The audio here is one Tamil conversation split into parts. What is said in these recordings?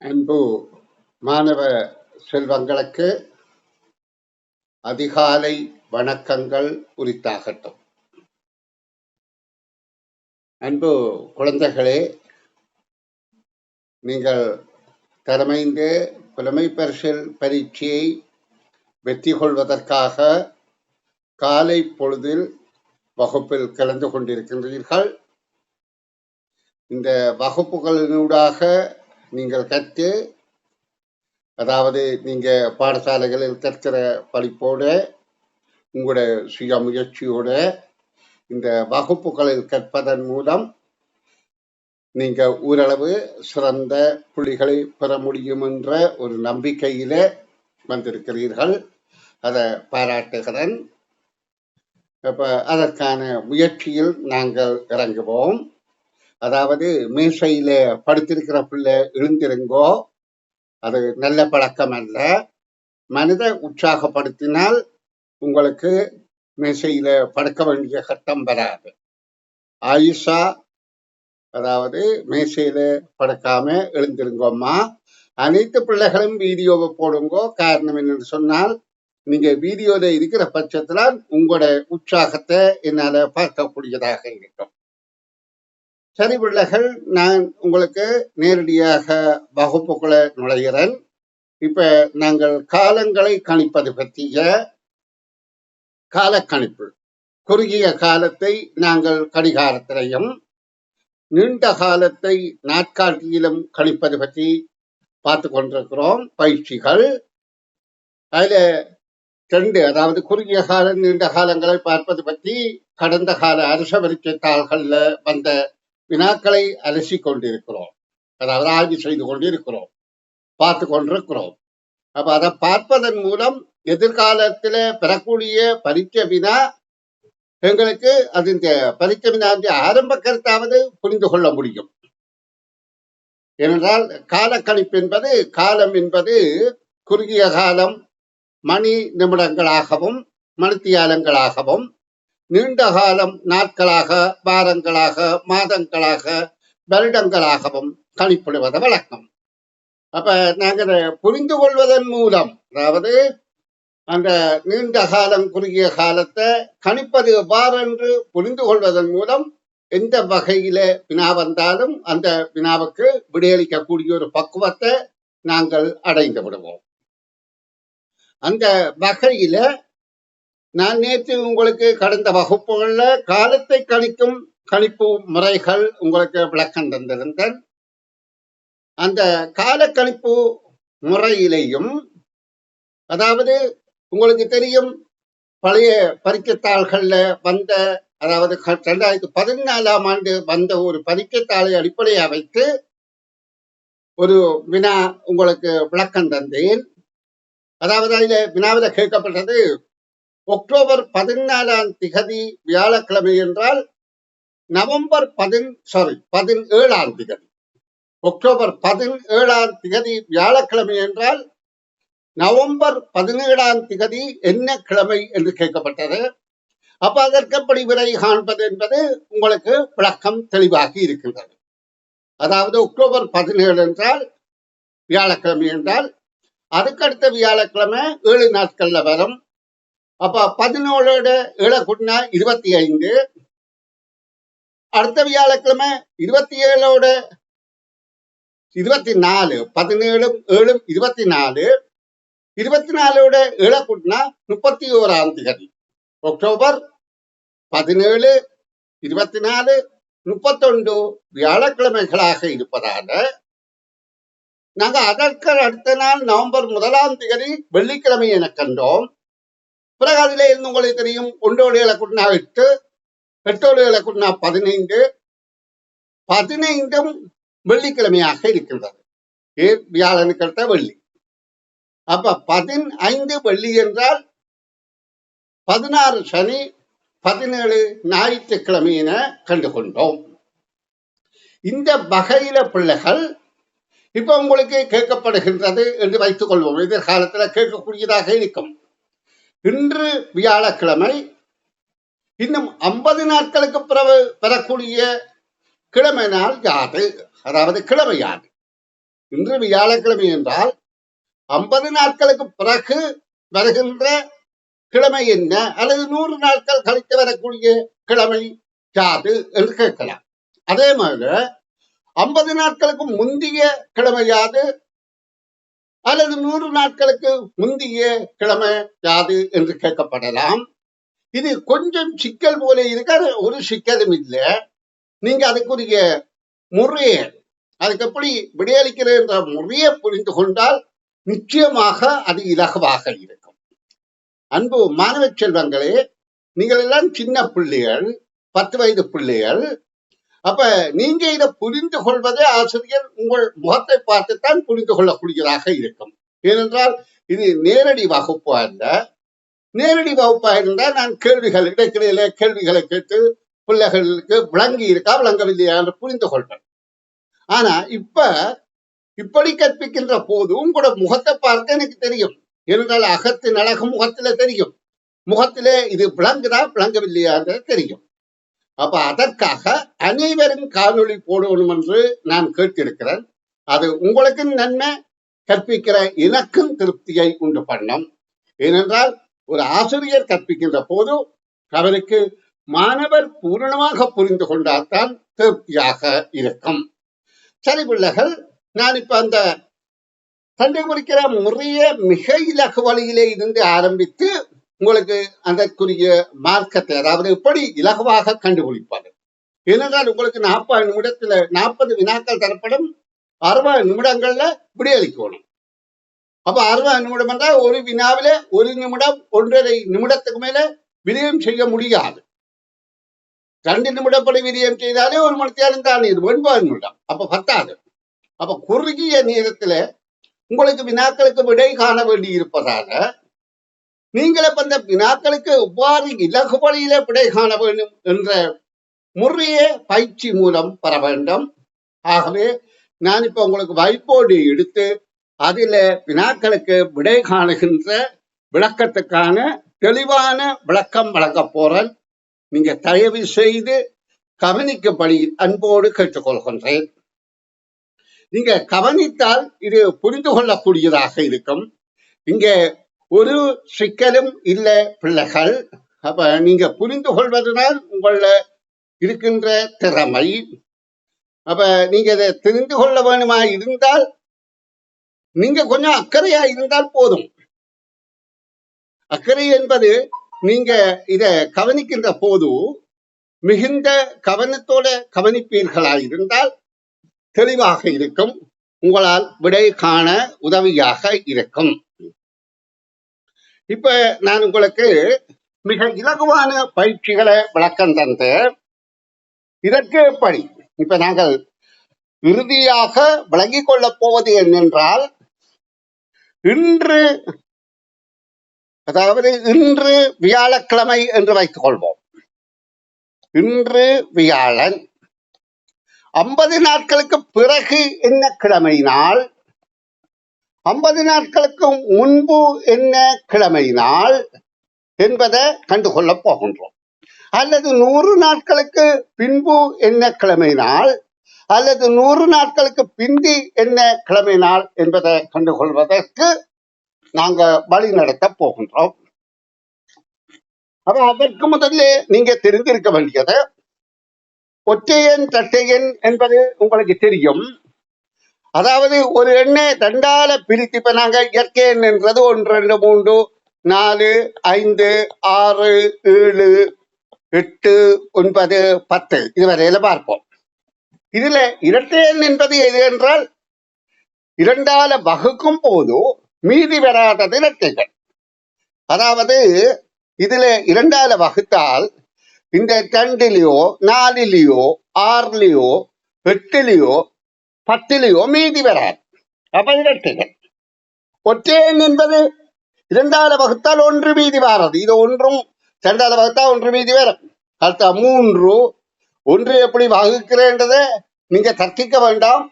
அன்பு மாணவ செல்வங்களுக்கு அதிகாலை வணக்கங்கள் உரித்தாகட்டும். அன்பு குழந்தைகளே, நீங்கள் தரமைந்த புலமை பரிசில் பரீட்சையை வெற்றி கொள்வதற்காக காலை பொழுதில் வகுப்பில் கலந்து கொண்டிருக்கின்றீர்கள். இந்த வகுப்புகளினூடாக நீங்கள் கற்று, அதாவது நீங்க பாடசாலைகளில் கற்கிற படிப்போட உங்களுடைய சுய முயற்சியோட இந்த வகுப்புகளில் கற்பதன் மூலம் நீங்க ஓரளவு சிறந்த புள்ளிகளை பெற முடியும் என்ற ஒரு நம்பிக்கையில வந்திருக்கிறீர்கள். அதை பாராட்டுகிறேன். அப்ப அதற்கான முயற்சியில் நாங்கள் இறங்குவோம். அதாவது மேசையில படுத்திருக்கிற பிள்ளை எழுந்திருங்கோ, அது நல்ல பழக்கம் அல்ல. மனித உற்சாகப்படுத்தினால் உங்களுக்கு மேசையில படுக்க வேண்டிய கட்டம் வராது. ஆயுஷா, அதாவது மேசையில படுக்காம எழுந்திருங்கோம்மா. அனைத்து பிள்ளைகளும் வீடியோவை போடுங்கோ. காரணம் என்னன்னு சொன்னால், நீங்க வீடியோல இருக்கிற பட்சத்துல உங்களோட உற்சாகத்தை என்னால பார்க்கக்கூடியதாக இருக்கும். சரி பிள்ளைகள், நான் உங்களுக்கு நேரடியாக வகுப்புகளை நுழைகிறேன். இப்ப நாங்கள் காலங்களை கணிப்பது பற்றிய காலக்கணிப்பு, குறுகிய காலத்தை நாங்கள் கடிகாரத்திலையும் நீண்ட காலத்தை நாட்காட்டியிலும் கணிப்பது பற்றி பார்த்து கொண்டிருக்கிறோம் பயிற்சிகள். அதுல ரெண்டு, அதாவது குறுகிய கால நீண்ட காலங்களை பார்ப்பது பற்றி கடந்த கால அரச பரீட்சை தாள்கள்ல வந்த வினாக்களை அலசி கொண்டிருக்கிறோம், அதாவது ஆய்வு செய்து கொண்டிருக்கிறோம், பார்த்து கொண்டிருக்கிறோம். அப்ப அதை பார்ப்பதன் மூலம் எதிர்காலத்துல பெறக்கூடிய பரீட்சை வினா எங்களுக்கு அது இந்த பரீட்சை வினாவுடைய ஆரம்ப கருத்தாவது புரிந்து கொள்ள முடியும். ஏனென்றால் காலக்கணிப்பு என்பது, காலம் என்பது குறுகிய காலம் மணி நிமிடங்களாகவும் மணித்தியாலங்களாகவும், நீண்ட காலம் நாட்களாக, வாரங்களாக, மாதங்களாக, வருடங்களாகவும் கணிப்பிடுவது வழக்கம். அப்ப நாங்கள் புரிந்து கொள்வதன் மூலம், அதாவது அந்த நீண்ட காலம் குறுகிய காலத்தை கணிப்பது எவ்வாறு என்று புரிந்து கொள்வதன் மூலம் எந்த வகையில வினா வந்தாலும் அந்த வினாவுக்கு விடையளிக்கக்கூடிய ஒரு பக்குவத்தை நாங்கள் அடைந்து விடுவோம். அந்த வகையில நான் நேற்று உங்களுக்கு கடந்த வகுப்புகள்ல காலத்தை கணிக்கும் கணிப்பு முறைகள் உங்களுக்கு விளக்கம் தந்திருந்தேன். அந்த கால கணிப்பு முறையிலையும், அதாவது உங்களுக்கு தெரியும், பழைய பரீட்சைத்தாள்கள்ல வந்த, அதாவது 2014ஆம் ஆண்டு வந்த ஒரு பரீட்சைத்தாளை அடிப்படையாக வைத்து ஒரு வினா உங்களுக்கு விளக்கம் தந்தேன். அதாவது அதில் வினாவில் கேட்கப்பட்டது, அக்டோபர் 14ஆம் திகதி வியாழக்கிழமை என்றால் நவம்பர் 17ஆம் திகதி, அக்டோபர் 17ஆம் திகதி வியாழக்கிழமை என்றால் நவம்பர் 17ஆம் திகதி என்ன கிழமை என்று கேட்கப்பட்டது. அப்ப அதற்கப்படி விரை காண்பது என்பது உங்களுக்கு விளக்கம் தெளிவாகி இருக்கின்றது. அதாவது அக்டோபர் 17 என்றால் வியாழக்கிழமை என்றால் அதுக்கடுத்த வியாழக்கிழமை 7 நாட்கள்ல வரும். அப்ப 17ஓட 7 கூட்டினா 25, அடுத்த வியாழக்கிழமை 27ஓட 24, 17 7 24, 24ஓட 7 கூட்டினா 31ஆம் திகதி. அக்டோபர் 17, 24, 31 வியாழக்கிழமைகளாக இருப்பதால நாங்க அதற்கு அடுத்த நாள் நவம்பர் 1ஆம் திகதி வெள்ளிக்கிழமை என கண்டோம். பிறகு அதிலே இருந்து உங்களுக்கு தெரியும், 1ஓடு 7 கூட்டினா 8, 8ஓடு 7 கூட்டினா 15, 15ம் வெள்ளிக்கிழமையாக இருக்கின்றது. வியாழனுக்கு அடுத்த வெள்ளி. அப்ப 15 வெள்ளி என்றால் 16 சனி, 17 ஞாயிற்றுக்கிழமை என கண்டுகொண்டோம். இந்த வகையில பிள்ளைகள் இப்ப உங்களுக்கு கேட்கப்படுகின்றது என்று வைத்துக் கொள்வோம், எதிர்காலத்தில் கேட்கக்கூடியதாக இருக்கும். இன்று வியாழக்கிழமை, இன்னும் 50 நாட்களுக்கு பிறகு பெறக்கூடிய கிழமை நாள் யாது, அதாவது கிழமை யாது? இன்று வியாழக்கிழமை என்றால் 50 நாட்களுக்கு பிறகு வருகின்ற கிழமை என்ன, அல்லது 100 நாட்கள் கழித்து வரக்கூடிய கிழமை யாது என்று கேட்கலாம். அதே மாதிரி 50 நாட்களுக்கு முந்தைய கிழமை யாது, அல்லது 100 நாட்களுக்கு முந்தைய கிழமை யாது என்று கேட்கப்படலாம். இது கொஞ்சம் சிக்கல் போல இருக்க, ஒரு சிக்கலும் இல்லை. நீங்க அதுக்குரிய முறையை, அதுக்கு எப்படி விடையளிக்கிற என்ற முறையை புரிந்து கொண்டால் நிச்சயமாக அது இலகுவாக இருக்கும். அன்பு மாணவ செல்வங்களே, நீங்கள் எல்லாம் சின்ன பிள்ளைகள், 10 வயது பிள்ளைகள். அப்ப நீங்க இதை புரிந்து கொள்வதே ஆசிரியர் உங்கள் முகத்தை பார்த்துத்தான் புரிந்து கொள்ளக்கூடியதாக இருக்கும். ஏனென்றால் இது நேரடி வகுப்பு அல்ல. நேரடி வகுப்பா இருந்தால் நான் கேள்விகள் இடைக்கிடையில கேள்விகளை கேட்டு பிள்ளைகளுக்கு விளங்கி இருக்கா விளங்கவில்லையா என்று புரிந்து கொள்வேன். ஆனா இப்படி கற்பிக்கின்ற போது உங்களோட முகத்தை பார்த்து எனக்கு தெரியும். ஏனென்றால் அகத்தின் அழகு முகத்தில தெரியும். முகத்திலே இது விளங்குதா விளங்கவில்லையா தெரியும். அப்ப அதற்காக அனைவரும் காணொளி போடணும் என்று நான் கேட்டிருக்கிறேன். அது உங்களுக்கு நன்மை, கற்பிக்கிற எனக்கும் திருப்தியை உண்டு பண்ணும். ஏனென்றால் ஒரு ஆசிரியர் கற்பிக்கின்ற போது அவருக்கு மாணவர் பூரணமாக புரிந்து கொண்டால்தான் திருப்தியாக இருக்கும். சரி பிள்ளைகள், நான் இப்ப அந்த கண்டுபிடிக்கிற முறைய மிக இலகு வழியிலே இருந்து ஆரம்பித்து உங்களுக்கு அதற்குரிய மார்க்கத்தை, அதாவது எப்படி இலகுவாக கண்டுபிடிப்பாரு. ஏனென்றால் உங்களுக்கு 40 நிமிடத்துல 40 வினாக்கள் தரப்படும். 60 நிமிடங்கள்ல விடையளிக்கணும். அப்ப 60 நிமிடம் என்றால் ஒரு வினாவில 1 நிமிடம் 1.5 நிமிடத்துக்கு மேல விரியம் செய்ய முடியாது. 2 நிமிடப்படி விரியம் செய்தாலே 1 மணி நேரம் தான், இது 9 நிமிடம். அப்ப பத்தாது. அப்ப குறுகிய நேரத்துல உங்களுக்கு வினாக்களுக்கு விடை காண வேண்டி இருப்பதால நீங்களே அந்த வினாக்களுக்கு எவ்வாறு இலகு வழியில விடை காண வேண்டும் என்ற முறையே பயிற்சி மூலம் பெற வேண்டும். ஆகவே நான் இப்ப உங்களுக்கு வைப்போடு எடுத்து அதில வினாக்களுக்கு விடை காணுகின்ற விளக்கத்துக்கான தெளிவான விளக்கம் வழங்க போறேன். நீங்க தயவு செய்து கவனிக்கும்படி அன்போடு கேட்டுக்கொள்கின்றேன். நீங்க கவனித்தால் இது புரிந்து கொள்ளக்கூடியதாக இருக்கும். இங்க ஒரு சிக்கலும் இல்லை பிள்ளைகள். அப்ப நீங்க புரிந்து கொள்வதுதான் உங்கள இருக்கின்ற திறமை. அப்ப நீங்க இதை தெரிந்து கொள்ள வேணுமா இருந்தால் நீங்க கொஞ்சம் அக்கறையா இருந்தால் போதும். அக்கறை என்பது நீங்க இத கவனிக்கின்ற போது மிகுந்த கவனத்தோட கவனிப்பீர்களா இருந்தால் தெளிவாக இருக்கும். உங்களால் விடை காண உதவியாக இருக்கும். இப்ப நான் உங்களுக்கு மிக இலகுவான பயிற்சிகளை விளக்கம் தந்து இதற்கு எப்படி இப்ப நாங்கள் இறுதியாக விளங்கிக் கொள்ளப் போவது என்னென்றால், இன்று வியாழக்கிழமை என்று வைத்துக் கொள்வோம். இன்று வியாழன். 50 நாட்களுக்கு பிறகு என்ன கிழமை நாள், 50 நாட்களுக்கு முன்பு என்ன கிழமை நாள் என்பதை கண்டுகொள்ளப் போகின்றோம். அல்லது 100 நாட்களுக்கு பின்பு என்ன கிழமை நாள், அல்லது 100 நாட்களுக்கு பிந்தி என்ன கிழமை நாள் என்பதை கண்டுகொள்வதற்கு நாங்க வழி நடத்த போகின்றோம். அப்ப அதற்கு முதல்ல நீங்க தெரிந்திருக்க வேண்டியது ஒற்றையன் தட்டையன் என்பது உங்களுக்கு தெரியும். அதாவது ஒரு எண்ணை 2ஆல பிரித்து, இப்ப நாங்க இயற்கை எண் என்றது 1 2 3 4 5 6 7 8 9 10 இதுவரையில பார்ப்போம். இதுல இரட்டை எண் என்பது எது என்றால் 2ஆல வகுக்கும் போது மீதி வராதது இரட்டைகள். அதாவது இதுல 2ஆல வகுத்தால் இந்த 2லயோ 4லயோ 6லயோ 8லயோ 10லயோ மீதி வராது. அப்ப இரட்டைகள். ஒற்றை எண் என்பது 2ஆல வகுத்தால் 1 மீதி வராது. இது ஒன்றும் 2ஆல வகுத்தா 1 மீதி வரும். அடுத்த 3 1 எப்படி வகுக்கிறேன்றதை நீங்க தர்க்கிக்க வேண்டாம்.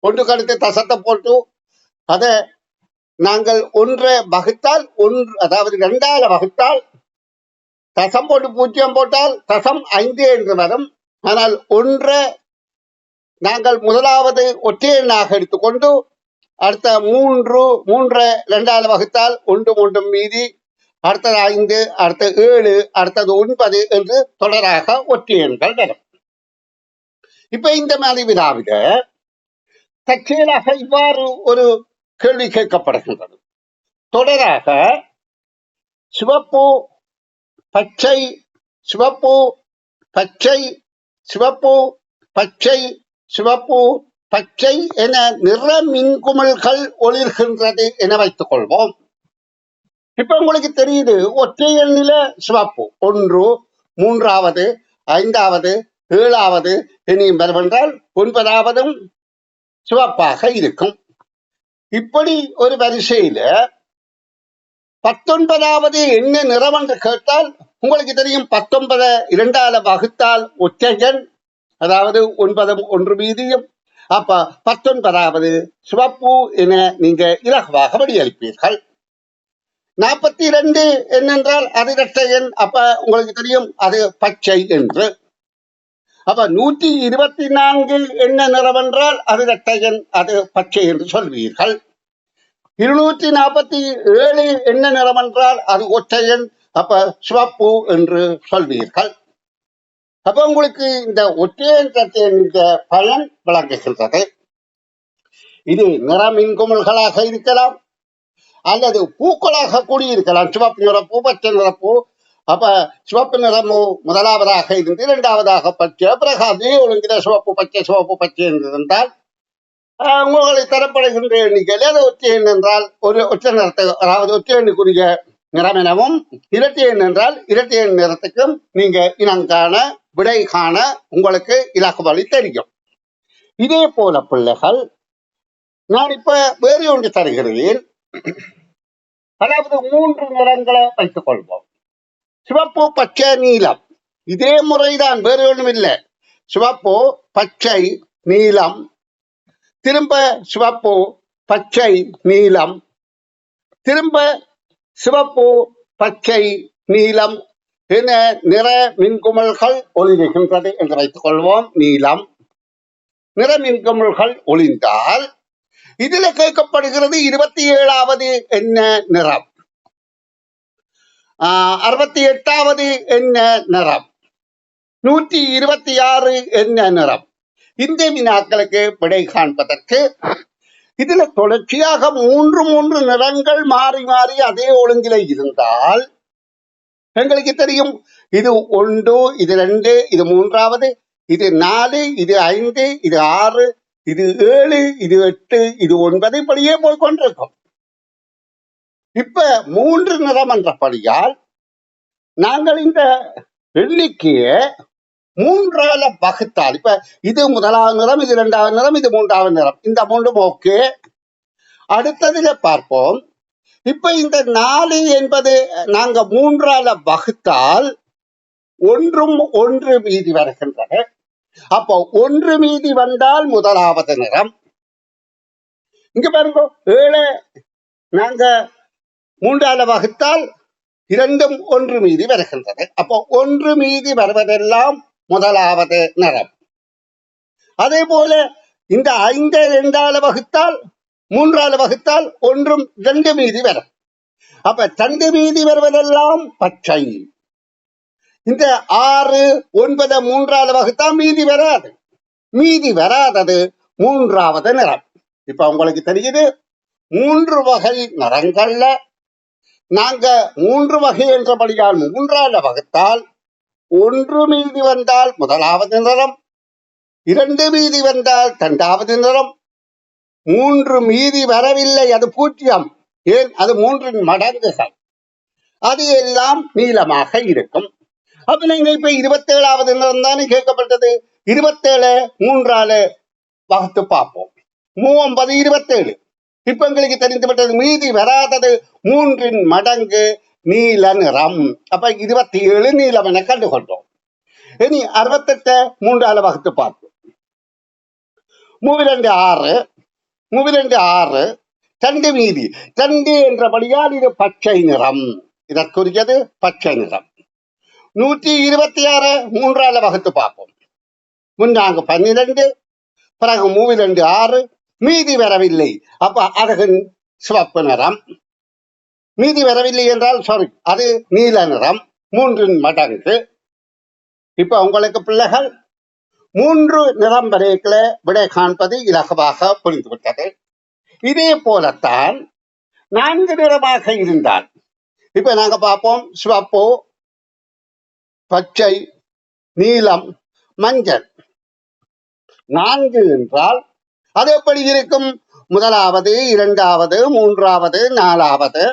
ஒன்றுக்கு அடுத்து தசத்தை போட்டு அதை நாங்கள் 1 வகுத்தால் 1, அதாவது 2ஆல வகுத்தால் தசம் போட்டு 0 போட்டால் தசம் 5 என்று வரும். ஆனால் 1 நாங்கள் முதலாவது ஒற்றை எண்ணாக எடுத்துக்கொண்டு அடுத்த மூன்றை 2ஆல் வகுத்தால் ஒன்றும் மீதி, அடுத்தது 5, அடுத்தது 7, அடுத்தது 9 என்று தொடராக ஒற்றை எண்கள் வரும். இப்ப இந்த மாதிரி வினாவிட தற்செயலாக இவ்வாறு ஒரு கேள்வி கேட்கப்படுகின்றது. தொடராக சிவப்பு பச்சை சிவப்பு பச்சை சிவப்பு பச்சை சிவப்பு பச்சை என நிற மின்குமிழ்கள் ஒளிர்கின்றது என வைத்துக் கொள்வோம். இப்ப உங்களுக்கு தெரியுது ஒற்றை எண்ணில சிவப்பு 1, 3வது, 5வது, 7வது இனியும் வருவென்றால் 9வதும் சிவப்பாக இருக்கும். இப்படி ஒரு வரிசையில 19வது என்ன நிறம் என்று கேட்டால் உங்களுக்கு தெரியும் 19 2ஆல் வகுத்தால் ஒற்றை எண், அதாவது 9 1 மீதியும். அப்ப 19வது சிவப்பு என நீங்க இலகுவாக வடிவளிப்பீர்கள். 42 என்னென்றால் அது இரட்டை எண், அப்ப உங்களுக்கு தெரியும் அது பச்சை என்று. அப்ப 124 என்ன நிறம் என்றால் அது இரட்டை எண், அது பச்சை என்று சொல்வீர்கள். 247 என்ன நிறம் என்றால் அது ஒற்றை எண், அப்ப சிவப்பு என்று சொல்வீர்கள். அப்ப உங்களுக்கு இந்த ஒற்றை எண் பயன் விளங்குகின்றது. இது நிற மின்குமிழ்களாக இருக்கலாம் அல்லது பூக்களாக கூடியிருக்கலாம். சிவப்பு நிறப்பூ, பச்சை நிறப்பூ. அப்ப சிவப்பு நிறமோ முதலாவதாக இருந்து 2ஆவதாக பச்சை, பிறகு அதே ஒழுங்கிற சிவப்பு பச்சை என்று இருந்தால் உங்களை தரப்படுகின்ற எண்ணிக்கையில் அது ஒற்றை எண் என்றால் ஒரு ஒற்றை நிறத்தை, அதாவது ஒற்றை எண்ணுக்குரிய நிறம் எனவும், இரட்டை எண் என்றால் இரட்டை எண் நிறத்துக்கும் நீங்க இனங்காண விடை காண உங்களுக்கு இலக்கு வழி தெரியும். இதே போல பிள்ளைகள் நான் இப்ப வேறு ஒன்று தருகிறேன். அதாவது 3 நிறங்களை வைத்துக் கொள்வோம். சிவப்பு பச்சை நீலம். இதே முறைதான், வேறு ஒன்றும் இல்லை. சிவப்பு பச்சை நீலம், திரும்ப சிவப்பு பச்சை நீலம், திரும்ப சிவப்பு பச்சை நீலம் என நிற மின்குமிழ்கள் ஒளிர்கின்றது என்று வைத்துக் கொள்வோம். நீலம் நிற மின்குமிழ்கள் ஒளிந்தால் இதுல கேட்கப்படுகிறது 27வது என்ன நிறம், 68வது என்ன நிறம், 126 என்ன நிறம். இந்த வினாக்களுக்கு விடை காண்பதற்கு இதுல தொடர்ச்சியாக 3 நிறங்கள் மாறி மாறி அதே ஒழுங்கில இருந்தால் எங்களுக்கு தெரியும் இது 1, இது 2, இது 3வது, இது 4, இது 5, இது 6, இது 7, இது 8, இது 9 இப்படியே போய் கொண்டிருக்கும். இப்ப 3 நிறம் என்றபடியால் நாங்கள் இந்த எண்ணிக்கையை 3ஆல வகுத்தால், இப்ப இது முதலாவது நிறம், இது 2வது நிறம், இது 3வது நிறம், இந்த 3 ஓகே. அடுத்ததுல பார்ப்போம். இப்ப இந்த 4 என்பது நாங்க 3ஆல வகுத்தால் 1 மீதி வருகின்றன. அப்போ 1 மீதி வந்தால் முதலாவது நிறம். இங்க பாருங்க 7 நாங்க 3ஆல வகுத்தால் 2ம் 1 மீதி வருகின்றன. அப்போ 1 மீதி வருவதெல்லாம் முதலாவது நிறம். அதே போல இந்த 5 2ஆல வகுத்தால் 3ஆல வகுத்தால் 1ம் 2 மீதி வரும். அப்ப 2 மீதி வருவதெல்லாம் பச்சை. இந்த 6 9 3ஆல வகுத்தால் மீதி வராது. மீதி வராதது 3வது நிறம். இப்ப உங்களுக்கு தெரியுது 3 வகை நிறங்கள்ல நாங்க 3 வகை என்றபடியால் 3ஆல வகுத்தால் 1 மீதி வந்தால் முதலாவது நிறம், 2 மீதி வந்தால் 2வது நிறம், 3 மீதி வரவில்லை அது 0. ஏன்? அது 3 மடங்குகள். அது எல்லாம் நீளமாக இருக்கும். அப்ப நீங்க இப்ப 27வது நிறம் தானே கேட்கப்பட்டது. 27 3ஆல வகுத்து பார்ப்போம். 3 27. இப்ப எங்களுக்கு தெரிந்துவிட்டது மீதி வராதது 3 மடங்கு நீல நிறம். அப்ப 27 நீலம் என கண்டுகொண்டோம். இனி 68 3ஆல வகுத்து பார்ப்போம். 3 6 2 மீதி 2 என்றபடியால் இது பச்சை நிறம். இதற்குரியது பச்சை நிறம். 126 3ஆல வகுத்து பார்ப்போம். முன்னாங்க 12, பிறகு 6, மீதி வரவில்லை. அப்ப அழகின் சிவப்பு நிறம். மீதி வரவில்லை என்றால் சாரி, அது நீல நிறம், 3 மடங்கு. இப்ப உங்களுக்கு பிள்ளைகள் 3 நிறம் வரைக்குள்ள விடை காண்பது இலகுவாக புரிந்துவிட்டது. இதே போலத்தான் 4 நிறமாக இருந்தால், இப்ப நாங்க பார்ப்போம், சிவப்பு, பச்சை, நீலம், மஞ்சள். 4 என்றால் அது எப்படி இருக்கும்? முதலாவது, இரண்டாவது, மூன்றாவது, நாலாவது,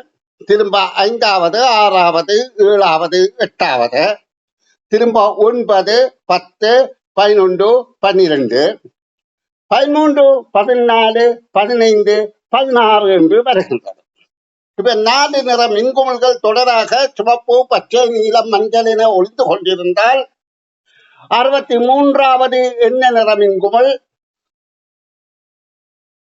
திரும்ப 5வது, 6வது, 7வது, 8வது, திரும்ப 9, 10, 11, 12, 13, 14, 15, 16 என்று வருகின்றது. இப்ப 4 நிற மின்குமிழ்கள் தொடராக சிவப்பு, பச்சை, நீலம், மஞ்சள் என ஒளிந்து கொண்டிருந்தால் 63வது என்ன நிற மின்குமிழ்,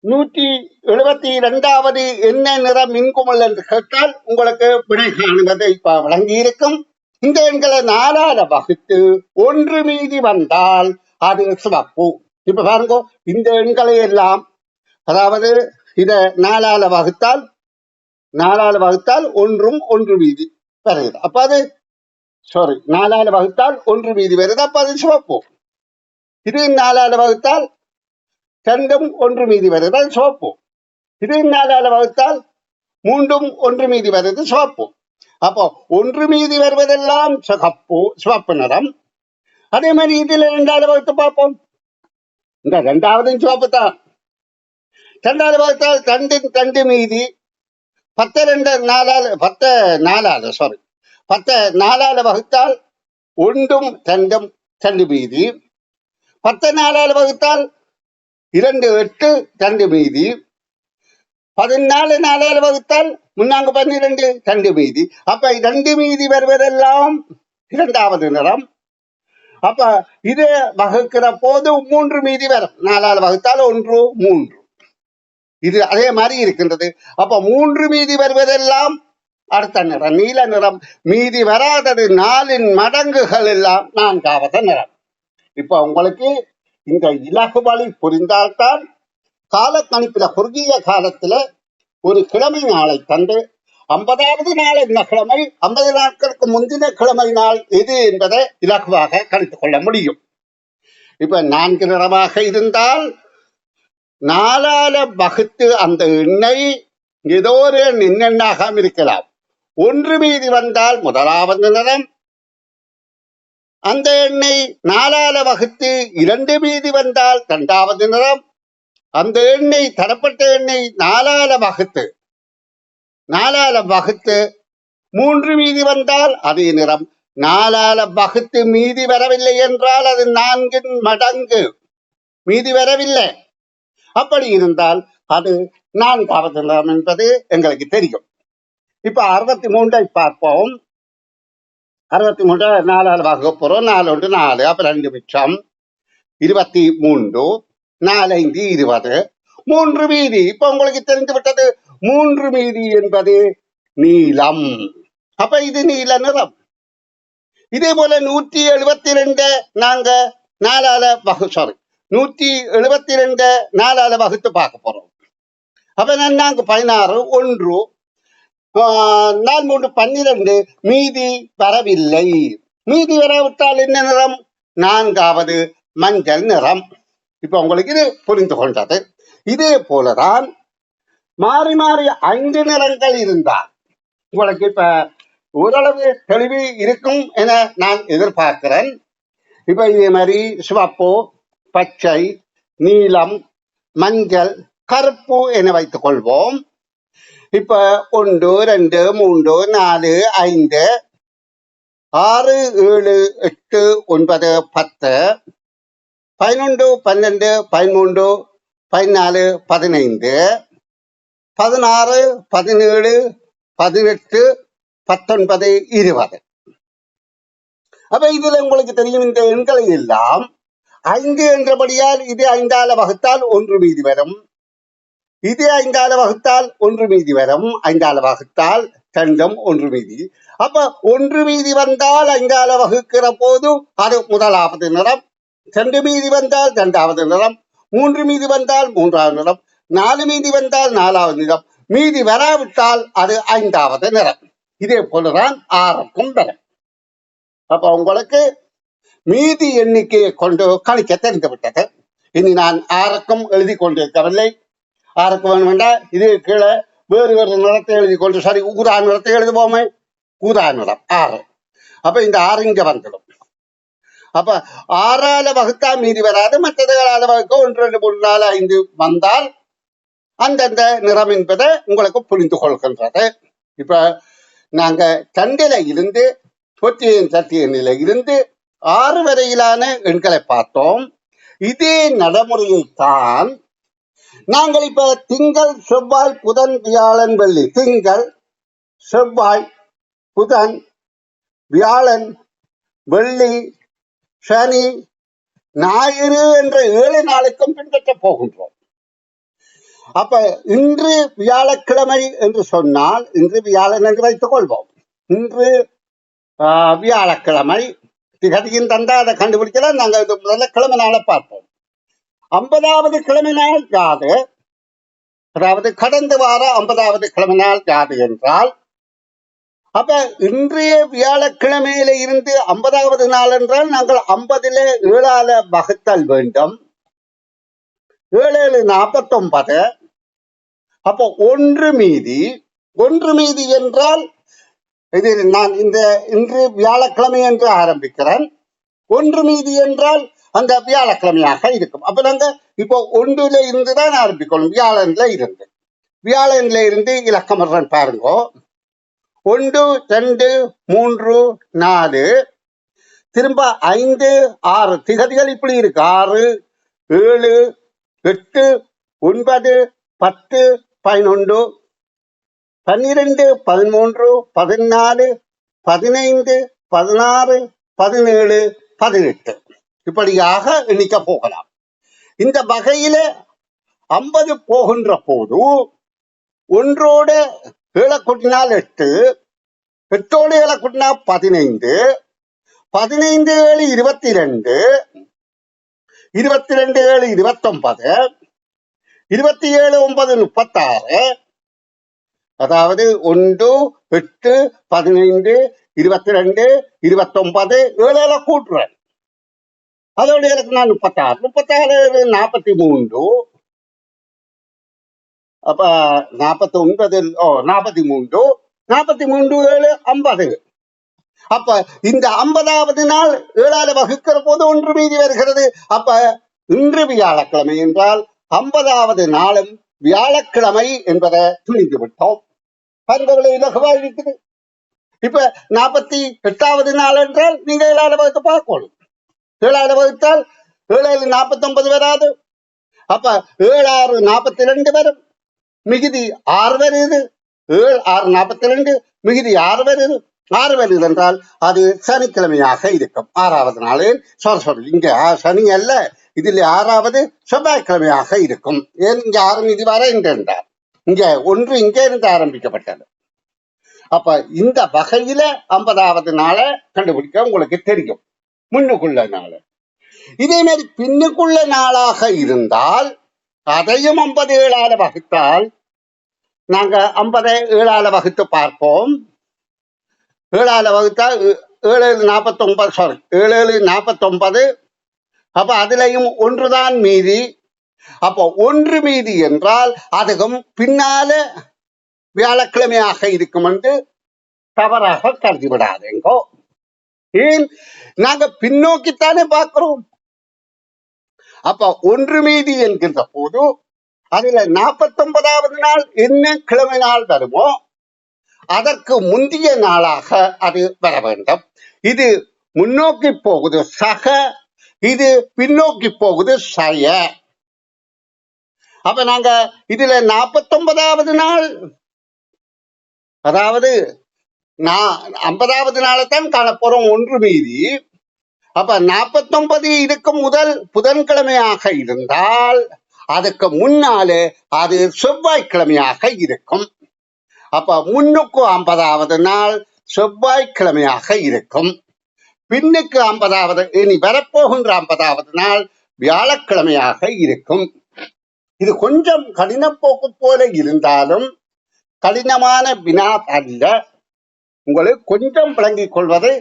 172வது என்ன நிற மின்குமிழ் என்று கேட்டால் உங்களுக்கு விடை காணுவது இப்ப வழங்கி இருக்கும். இந்த எண்களை 4ஆல வகுத்து 1 மீதி வந்தால் அது சிவப்பு. இப்ப பாருங்க, இந்த எண்களை எல்லாம், அதாவது இத 4ஆல வகுத்தால் 1ம் 1 மீதி வருகிறது. அப்ப அது சாரி, 4ஆல வகுத்தால் 1 மீதி வருது. அப்ப அது சிவப்பு. இது 4ஆல வகுத்தால் 2ம் 1 மீதி வருது, அது சிவப்பு. இது 4ஆல வகுத்தால் 3ம் 1 மீதி வருது, சிவப்பு. அப்போ 1 மீதி வருவதெல்லாம் சிவப்பு நிறம். அதே மாதிரி இதுல 2ஆல வகுத்து பார்ப்போம். இந்த 2வது சிவப்பு தான். 2ஆல வகுத்தால் 2 மீதி, 10 4ஆல வகுத்தால் 1ம் 2ம் 2 மீதி, 10 4ஆல வகுத்தால் 2 8 2 மீதி, 14 4ஆல வகுத்தால் 3 12 2 மீதி. அப்ப 2 மீதி வருவதெல்லாம் 2வது நிறம். அப்ப இது வகுக்கிற போது 3 மீதி வரும். 4ஆல வகுத்தால் 1 3. இது அதே மாதிரி இருக்கின்றது. அப்ப 3 மீதி வருவதெல்லாம் அடுத்த நிறம் நீல நிறம். மீதி வராதது 4 மடங்குகள் எல்லாம் 4வது நிறம். இப்ப உங்களுக்கு இந்த இலகு வழி புரிந்தால்தான் காலக்கணிப்பில குறுகிய காலத்துல ஒரு கிழமை நாளை தந்து 50வது நாள் என்ன கிழமை, 50 நாட்களுக்கு முந்தின கிழமை நாள் எது என்பதை இலகுவாக கணித்துக் கொள்ள முடியும். இப்ப 4 நிறமாக இருந்தால் 4ஆல வகுத்து அந்த எண்ணை ஏதோ ஒரு எண்ணாக இருக்கலாம். 1 மீதி வந்தால் முதலாவது நிறம். அந்த எண்ணை 4ஆல வகுத்து 2 மீதி வந்தால் 2வது நிறம். அந்த எண்ணை தரப்பட்ட எண்ணை 4ஆல வகுத்து 3 மீதி வந்தால் அதே நிறம். 4ஆல வகுத்து மீதி வரவில்லை என்றால் அது 4 மடங்கு மீதி வரவில்லை. அப்படி இருந்தால் அது 4வது நிறம் என்பது எங்களுக்கு தெரியும். இப்ப 63 பார்ப்போம். 63 4ஆல வகுக்க போறோம். 4 1 4, அப்புறம் 2 மிச்சம் 23, 4 5 20, 3 மீதி. இப்ப உங்களுக்கு தெரிந்து விட்டது 3 மீதி என்பது நீலம். அப்ப இது நீல நிறம். இதே போல 172 நாங்க 4ஆல 172 4ஆல வகுத்து பார்க்க போறோம். அப்ப நாங்க 16 1 4 3 12 மீதி வரவில்லை. மீதி வரவிட்டால் என்ன நிறம்? 4வது மஞ்சள் நிறம். இப்ப உங்களுக்கு இது புரிந்து கொண்டது. இதே போலதான் மாறி மாறி 5 நிறங்கள் இருந்தால் உங்களுக்கு இப்ப ஓரளவு தெளிவு இருக்கும் என நான் எதிர்பார்க்கிறேன். இப்ப இதே மாதிரி சிவப்பு, பச்சை, நீலம், மஞ்சள், கருப்பு என வைத்துக் கொள்வோம். இப்ப 1 2 3 4 5 6 7 8 9 10 11 12 13 14 15 16 17 18 19 20. அப்ப இதுல உங்களுக்கு தெரியும், இந்த எண்களை எல்லாம் 5 என்றபடியால் இது 5ஆல வகுத்தால் 1 மீதி வரும். இது 5ஆல வகுத்தால் 1 மீதி வரும். 5ஆல வகுத்தால் 2ம் 1 மீதி. அப்ப 1 மீதி வந்தால் 5ஆல வகுக்கிற போது அது முதலாவது நிறம். 2 மீதி வந்தால் 2வது நிறம். 3 மீதி வந்தால் 3வது நிறம். 4 மீதி வந்தால் 4வது நிறம், மீதி வராவிட்டால் அது 5வது நிறம். இதே போலதான் 6க்கும் வரும். அப்ப உங்களுக்கு மீதி எண்ணிக்கையை கொண்டு கணிக்க தெரிந்து விட்டது. இனி நான் 6க்கும் எழுதி கொண்டிருக்கவில்லை. 6க்கு வேணுமெண்டா இது கீழே வேறு வேறு நிறத்தை எழுதி கொண்டு, சரி ஊதா நிறத்தை எழுதுவோமே, ஊதா நிறம் 6. அப்ப இந்த 6 இங்க வந்துடும். அப்ப 6ஆல வகுத்தா மீதி வராது, மற்றது 7ஆல வகுக்க 1 2 3 4 5 வந்தால் அந்தந்த நிறம் என்பதை உங்களுக்கு புரிந்து கொள்கின்றது. இப்ப நாங்க தண்டில இருந்து தொட்டியின் சட்டியனில இருந்து 6 வரையிலான எண்களை பார்த்தோம். இதே நடைமுறையைத்தான் நாங்கள் இப்ப திங்கள் செவ்வாய் புதன் வியாழன் வெள்ளி, திங்கள் செவ்வாய் புதன் வியாழன் வெள்ளி சனி ஞாயிறு என்ற 7 நாளுக்கும் பின்பற்ற போகின்றோம். அப்ப இன்று வியாழக்கிழமை என்று சொன்னால், இன்று வியாழன் என்று வைத்துக் கொள்வோம். இன்று வியாழக்கிழமை திகதியின் தந்தா அதை கண்டுபிடிக்கலாம். நாங்கள் முதல்ல கிழமை நாளை பார்ப்போம். 50வது கிழமை நாள் யாது? அதாவது கடந்த வார 50வது கிழமை நாள் யாது என்றால், அப்ப இன்றைய வியாழக்கிழமையில இருந்து 50வது நாள் என்றால் நாங்கள் 50ல 7ஆல வகுத்தல் வேண்டும். 7 7 49. அப்போ 1 மீதி. 1 மீதி என்றால் இது நான் இன்று வியாழக்கிழமை என்று ஆரம்பிக்கிறேன். 1 மீதி என்றால் அந்த வியாழக்கிழமையாக இருக்கும். அப்ப நாங்க இப்போ 1ல இருந்துதான் ஆரம்பிக்கணும். வியாழன்ல இருந்து இலக்கம் பாருங்க. 1 2 3 4 திரும்ப 5 6 திகதிகள் இப்படி இருக்கு. 6 7 8 9 10 11 12 13 14 15 16 17 18 இப்படியாக எண்ணிக்க போகலாம். இந்த வகையில 50 போகின்ற போது 1ஓட 7 கூட்டினால் 8, 8ஓட 7 கூட்டினால் 15, 15 7 22, 22 7 29, 27 9 36. அதாவது 1 8 15 22 29 7 கூட்டுறேன். அதோட எனக்கு நான் 36 36 43. அப்ப 49 43 43 7 50. அப்ப இந்த 50வது நாள் 7ஆல வகுக்கிற போது 1 மீதி வருகிறது. அப்ப இன்று வியாழக்கிழமை என்றால் 50வது நாளும் வியாழக்கிழமை என்பதை துணிந்து விட்டோம். பருவங்களை இலகுவா இருக்குது. இப்ப 48வது நாள் என்றால் நீங்க 7ஆல வகுத்து பார்க்கணும். 7ஆல வகுத்தால் 7 7 49 வராது. அப்ப 7 6 42 வரும், மிகுதி 6 வருது. 7 6 42 மிகுதி 6 வருது. 6 வருது என்றால் அது சனிக்கிழமையாக இருக்கும். 6வது நாளில் இங்க சனி அல்ல, இதில் 6வது செவ்வாய்க்கிழமையாக இருக்கும். ஏன் இங்க 6 மீதி வர என்றார். இங்க 1 இங்கே இருந்து ஆரம்பிக்கப்பட்டது. அப்ப இந்த வகையில 50வது நாளை கண்டுபிடிக்க உங்களுக்கு தெரியும். முன்னுக்குள்ள நாள். இதே மாதிரி பின்னுக்குள்ள நாளாக இருந்தால் அதையும் 50 7ஆல வகுத்தால் நாங்க 50 7ஆல வகுத்து பார்ப்போம். 7ஆல வகுத்தா 7 49 7 49. அப்ப அதுலயும் 1 தான் மீதி. அப்போ 1 மீதி என்றால் அதுக்கும் பின்னால வியாழக்கிழமையாக இருக்கும் என்று தவறாக கருதி விடாதேங்கோ. ஏன்? நாங்க பின்னோக்கித்தானே பார்க்கிறோம். அப்ப 1 மீதி என்கின்ற போது அதுல 49வது நாள் என்ன கிழமை நாள் வருமோ அதற்கு முந்தைய நாளாக அது வர வேண்டும். இது முன்னோக்கி போகுது சக, இது பின்னோக்கி போகுது சய. அப்ப நாங்க இதுல 49வது நாள், அதாவது 50வது நாளைத்தான் காணப்போறோம் 1 மீதி. அப்ப 49 இருக்கும் முதல் புதன்கிழமையாக இருந்தால் அதுக்கு முன்னாலே அது செவ்வாய்க்கிழமையாக இருக்கும். அப்ப முன்னுக்கு 50வது நாள் செவ்வாய்க்கிழமையாக இருக்கும். பின்னுக்கு 50வது இனி வரப்போகின்ற 50வது நாள் வியாழக்கிழமையாக இருக்கும். இது கொஞ்சம் கடினப்போக்கு போல இருந்தாலும் கடினமான வினா அல்ல. உங்களுக்கு கொஞ்சம் விளங்கிக் கொள்வது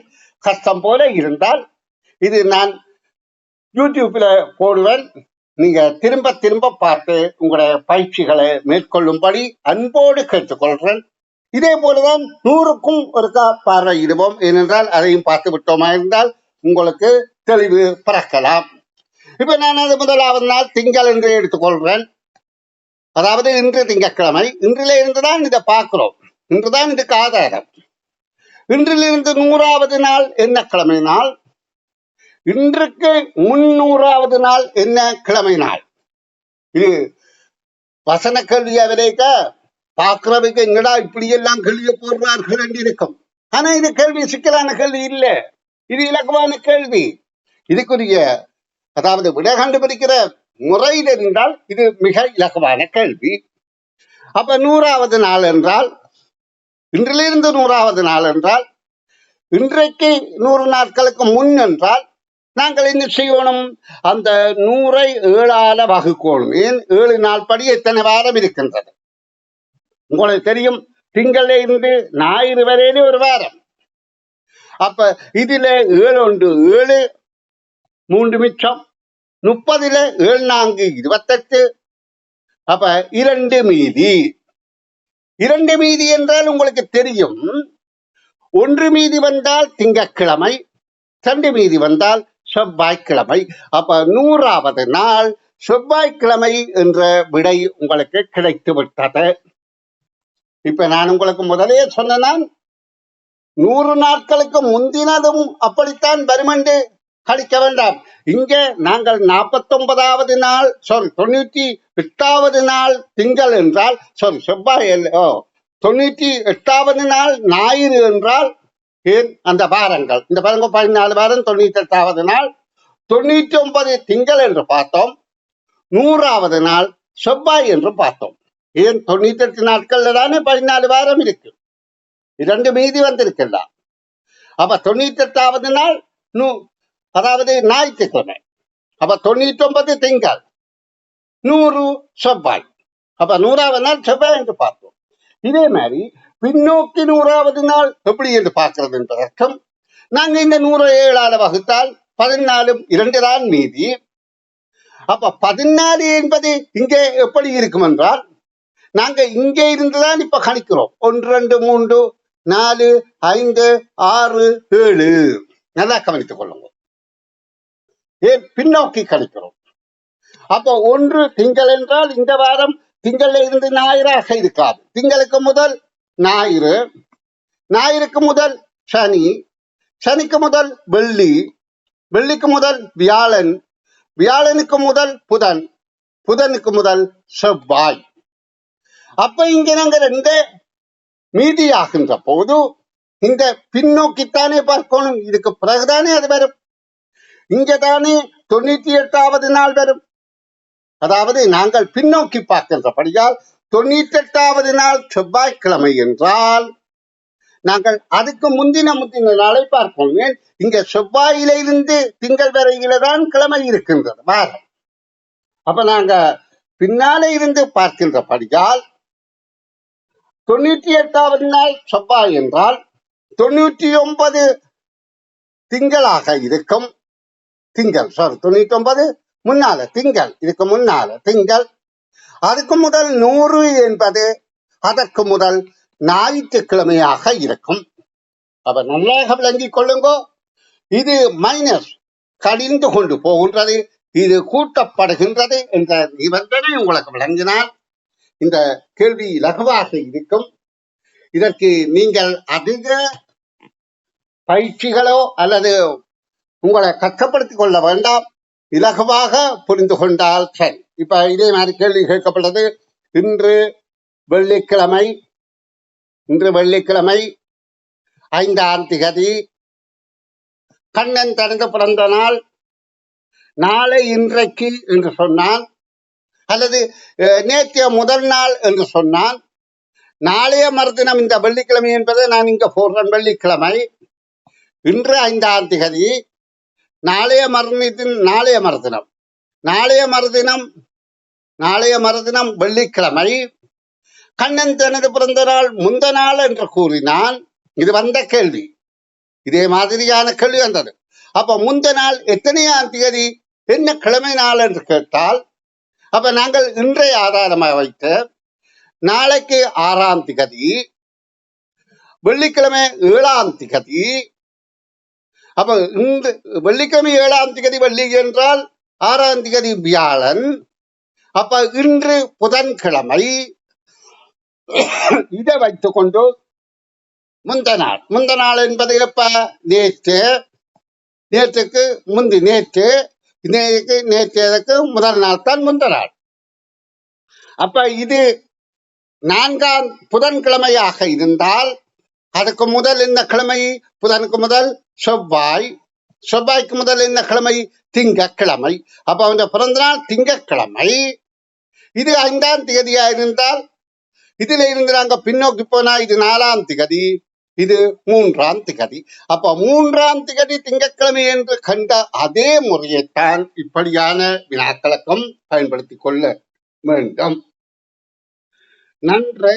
கஷ்டம் போல இருந்தால் இது நான் யூடியூப்ல போடுவேன். நீங்க திரும்ப திரும்ப பார்த்து உங்களுடைய பயிற்சிகளை மேற்கொள்ளும்படி அன்போடு கேட்டுக்கொள்றேன். இதே போலதான் 100க்கும் ஒருக்கா பார்வையிடுவோம். ஏனென்றால் அதையும் பார்த்து விட்டோமா இருந்தால் உங்களுக்கு தெளிவு பிறக்கலாம். இப்ப நான் அது முதலாவது நாள் திங்கள் என்று எடுத்துக்கொள்றேன். அதாவது இன்று திங்கட்கிழமை. இன்றில இருந்துதான் இதை பார்க்கிறோம். இன்றுதான் இதுக்கு ஆதாரம். இன்றிலிருந்து 100வது நாள் என்ன கிழமை நாள்? இன்றுக்கு 300வது நாள் என்ன கிழமை நாள்? இது வசன கேள்வியா விளைக்க பார்க்கிறவைக்கு என்னடா இப்படி எல்லாம் கேள்வியை போடுறார்கள் என்று இருக்கும். ஆனா இது கேள்வி சிக்கலான கேள்வி இல்லை. இது இலகுவான கேள்வி. இதுக்குரிய அதாவது விட கண்டுபிடிக்கிற முறையில் இருந்தால் இது மிக இலகுவான கேள்வி. அப்ப 100வது நாள் என்றால் இன்றிலிருந்து 100வது நாள் என்றால் இன்றைக்கு 100 நாட்களுக்கு முன் என்றால் நாங்கள் என்ன செய்யணும்? அந்த 100ஐ 7ஆல வகுக்கணும். ஏன் 7 நாள் படி எத்தனை வாரம் இருக்கின்றது உங்களுக்கு தெரியும். திங்கள இருந்து ஞாயிறு வரையிலே ஒரு வாரம். அப்ப இதுல 7 ஒன்று 7, 3 மிச்சம் 30ல 7 4 28. அப்ப 2 மீதி. 2 மீதி என்றால் உங்களுக்கு தெரியும். 1 மீதி வந்தால் திங்கட்கிழமை, 2 மீதி வந்தால் செவ்வாய்க்கிழமை. அப்ப 100வது நாள் செவ்வாய்க்கிழமை என்ற விடை உங்களுக்கு கிடைத்து விட்டது. இப்ப நான் உங்களுக்கு முதலே சொன்னேன், 100 நாட்களுக்கு முந்தினதும் அப்படித்தான் வரும் என்று கழிக்க வேண்டாம். இங்க நாங்கள் 49வது நாள் 98வது நாள் திங்கள் என்றால் செவ்வாய் 98வது நாள் ஞாயிறு என்றால் ஏன் அந்த வாரங்கள் இந்த பாருங்க 14 வாரம் 98வது நாள் 99 திங்கள் என்று பார்த்தோம். 100வது நாள் செவ்வாய் என்று பார்த்தோம். ஏன் 98 நாட்கள்ல தானே 14 வாரம் இருக்கு. 2 மீதி வந்திருக்குல்ல. அப்ப 98வது நாள் அதாவது ஞாயிற்றுக்கிழமை. அப்ப 99 திங்கள், 100 செவ்வாய். அப்ப 100வது நாள் செவ்வாய் என்று பார்த்தோம். இதே மாதிரி பின்னோக்கி 100வது நாள் எப்படி என்று பார்க்கிறது என்ற அர்த்தம். நாங்க இந்த 100 7ஆல வகுத்தால் 14 2 தான் மீதி. அப்ப 14 என்பது இங்கே எப்படி இருக்கும் என்றால் நாங்க இங்கே இருந்துதான் இப்ப கணிக்கிறோம். 1 2 3 4 5 6 7. நல்லா கவனித்துக் கொள்ளுங்க. ஏன் பின்னோக்கி கணிக்கிறோம். அப்போ 1 திங்கள் என்றால் இந்த வாரம் திங்கள்ல இருந்து ஞாயிறாக இருக்காது. திங்களுக்கு முதல் ஞாயிறு, ஞாயிறுக்கு முதல் சனி, சனிக்கு முதல் வெள்ளி, வெள்ளிக்கு முதல் வியாழன், வியாழனுக்கு முதல் புதன், புதனுக்கு முதல் செவ்வாய். அப்ப இங்க நாங்கள் இந்த மீதியாகின்ற போது இந்த பின்னோக்கித்தானே பார்க்கணும். இதுக்கு பிறகுதானே அது வரும். இங்கதானே 98வது நாள் வரும். அதாவது நாங்கள் பின்னோக்கி பார்க்கின்றபடியால் 98வது நாள் செவ்வாய்க்கிழமை என்றால் நாங்கள் அதுக்கு முந்தின நாளை பார்ப்போம். ஏன் இங்க செவ்வாயில இருந்து திங்கள் வரையில தான் கிழமை இருக்கின்றது வாரம். அப்ப நாங்க பின்னாலே இருந்து பார்க்கின்றபடியால் 98வது நாள் செவ்வாய் என்றால் 99 திங்களாக இருக்கும். திங்கள் 99 முன்னால திங்கள், இதுக்கு முன்னால திங்கள். அதுக்கு முதல் 100 என்பது அதற்கு முதல் ஞாயிற்றுக்கிழமையாக இருக்கும். அப்ப நன்றாக விளங்கிக் கொள்ளுங்கோ. இது மைனஸ் கடிந்து கொண்டு போகின்றது, இது கூட்டப்படுகின்றது என்ற நிபந்தனை உங்களுக்கு விளங்கினால் இந்த கேள்வி இலகுவாக இருக்கும். இதற்கு நீங்கள் அதிக பயிற்சிகளோ அல்லது உங்களை கஷ்டப்படுத்திக் கொள்ள வேண்டாம். இலகுவாக புரிந்து கொண்டால் சரி. இப்ப இதே மாதிரி கேள்வி கேட்கப்பட்டது. இன்று வெள்ளிக்கிழமை 5ஆம் திகதி, கண்ணன் தனது பிறந்த நாள். நாளை இன்றைக்கு என்று சொன்னான், அல்லது நேற்றைய முதல் நாள் என்று சொன்னான். நாளைய மறுதினம் இந்த வெள்ளிக்கிழமை என்பதை நான் இங்க போடுறேன். வெள்ளிக்கிழமை இன்று 5ஆம் திகதி, நாளைய மறுதினம் நாளைய மறுதினம் வெள்ளிக்கிழமை. கண்ணன் தனது பிறந்த நாள் முந்த நாள் என்று கூறினான். இது வந்த கேள்வி, இதே மாதிரியான கேள்வி வந்தது. அப்ப முந்த நாள் எத்தனையாம் தேதி, என்ன கிழமை நாள் என்று கேட்டால், அப்ப நாங்கள் இன்றைய ஆதாரமாக வைத்து நாளைக்கு 6ஆம் திகதி, வெள்ளிக்கிழமை 7ஆம் திகதி. அப்ப இன்று வெள்ளிக்கிழமை 7ஆம் திகதி வெள்ளி என்றால் 6ஆம் திகதி வியாழன். அப்ப இன்று புதன்கிழமை. இதை வைத்துக் கொண்டு முந்த நாள், முந்த நாள் என்பது எப்ப, நேற்று, நேற்றுக்கு முந்தி, நேற்று முதல் நாள் தான் முந்த நாள். அப்ப இது 4ஆம் புதன்கிழமையாக இருந்தால் அதுக்கு முதல் என்ன கிழமை, புதனுக்கு முதல் செவ்வாய், செவ்வாய்க்கு முதல் என்ன கிழமை, திங்கட்கிழமை. அப்ப அவன் பிறந்த நாள் திங்கட்கிழமை. இது 5ஆம் தேதியா இருந்தால் இதுல இருந்து நாங்க பின்னோக்கி போனா இது 4ஆம் திகதி, இது 3ஆம் திகதி. அப்ப 3ஆம் திகதி திங்கட்கிழமை என்று கண்ட அதே முறையைத்தான் இப்படியான வினாக்களுக்கும் பயன்படுத்திக் கொள்ள வேண்டும். நன்று